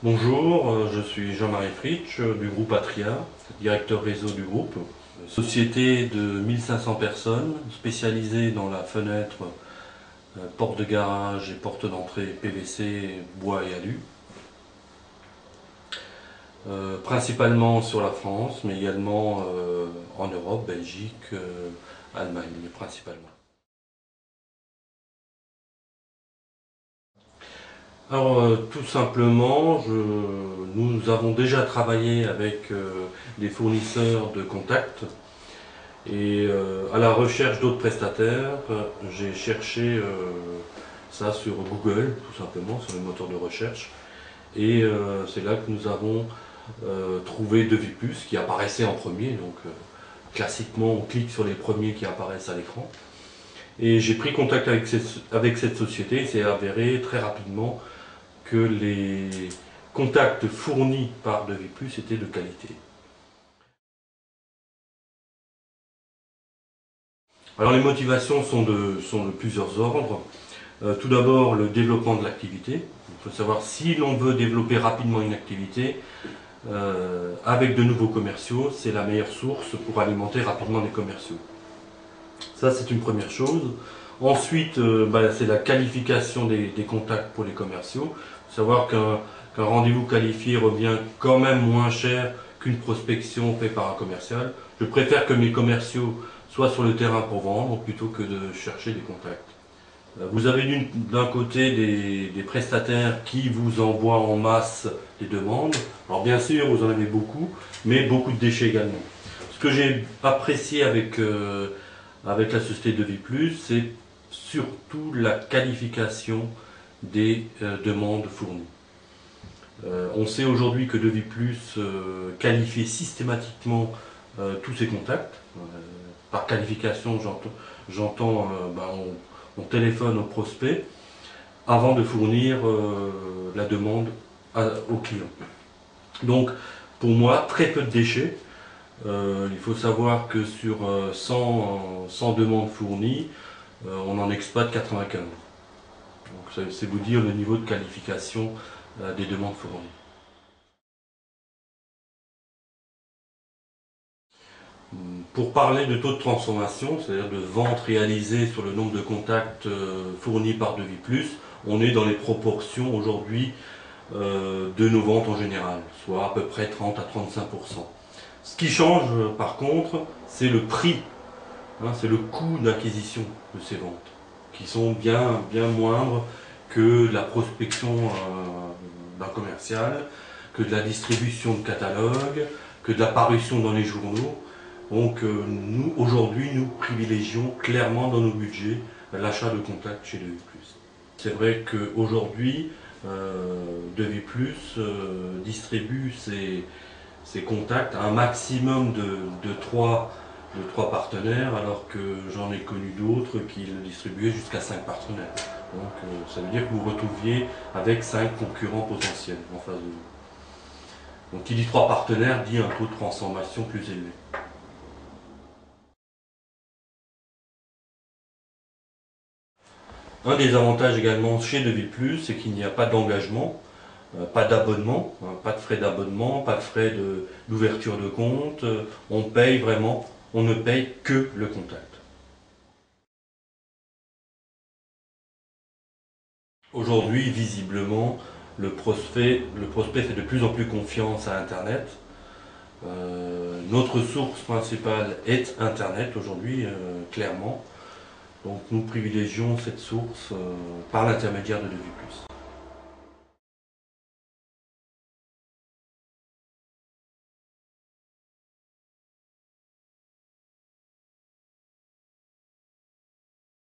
Bonjour, je suis Jean-Marie Fritsch du groupe Atria, directeur réseau du groupe. Société de 1500 personnes spécialisée dans la fenêtre, porte de garage et porte d'entrée PVC, bois et alu. Principalement sur la France, mais également en Europe, Belgique, Allemagne, mais principalement. Alors tout simplement, nous avons déjà travaillé avec des fournisseurs de contacts et à la recherche d'autres prestataires, j'ai cherché ça sur Google, tout simplement, sur les moteurs de recherche. Et c'est là que nous avons trouvé Deviplus qui apparaissait en premier. Donc classiquement, on clique sur les premiers qui apparaissent à l'écran. Et j'ai pris contact avec cette société et c'est avéré très rapidement que les contacts fournis par Deviplus étaient de qualité. Alors les motivations sont de plusieurs ordres. Tout d'abord le développement de l'activité. Il faut savoir si l'on veut développer rapidement une activité, avec de nouveaux commerciaux, c'est la meilleure source pour alimenter rapidement les commerciaux. Ça c'est une première chose. Ensuite, c'est la qualification des contacts pour les commerciaux. Il faut savoir qu'un rendez-vous qualifié revient quand même moins cher qu'une prospection faite par un commercial. Je préfère que mes commerciaux soient sur le terrain pour vendre plutôt que de chercher des contacts. Vous avez d'un côté des prestataires qui vous envoient en masse des demandes. Alors bien sûr, vous en avez beaucoup, mais beaucoup de déchets également. Ce que j'ai apprécié avec la société Deviplus, c'est surtout la qualification des demandes fournies. On sait aujourd'hui que Deviplus qualifie systématiquement tous ses contacts. Par qualification, j'entends on téléphone au prospect avant de fournir la demande au client. Donc pour moi, très peu de déchets. Il faut savoir que sur 100 demandes fournies, on en exploite 95. Donc c'est vous dire le niveau de qualification des demandes fournies. Pour parler de taux de transformation, c'est-à-dire de vente réalisée sur le nombre de contacts fournis par Deviplus, on est dans les proportions aujourd'hui de nos ventes en général, soit à peu près 30 à 35%. Ce qui change par contre, c'est le prix, c'est le coût d'acquisition de ces ventes, qui sont bien moindres que la prospection d'un commercial, que de la distribution de catalogues, que de la parution dans les journaux. Donc nous, aujourd'hui, nous privilégions clairement dans nos budgets l'achat de contacts chez Deviplus. C'est vrai qu'aujourd'hui, Deviplus distribue ses contacts à un maximum de 3 partenaires, alors que j'en ai connu d'autres qui le distribuaient jusqu'à 5 partenaires. Donc ça veut dire que vous vous retrouviez avec 5 concurrents potentiels en face de vous. Donc qui dit 3 partenaires dit un taux de transformation plus élevé. Un des avantages également chez Deviplus, c'est qu'il n'y a pas d'engagement, pas d'abonnement, pas de frais d'abonnement, pas de frais d'ouverture de compte. On paye vraiment, on ne paye que le contact. Aujourd'hui, visiblement, le prospect fait de plus en plus confiance à Internet. Notre source principale est Internet aujourd'hui, clairement. Donc nous privilégions cette source par l'intermédiaire de Deviplus.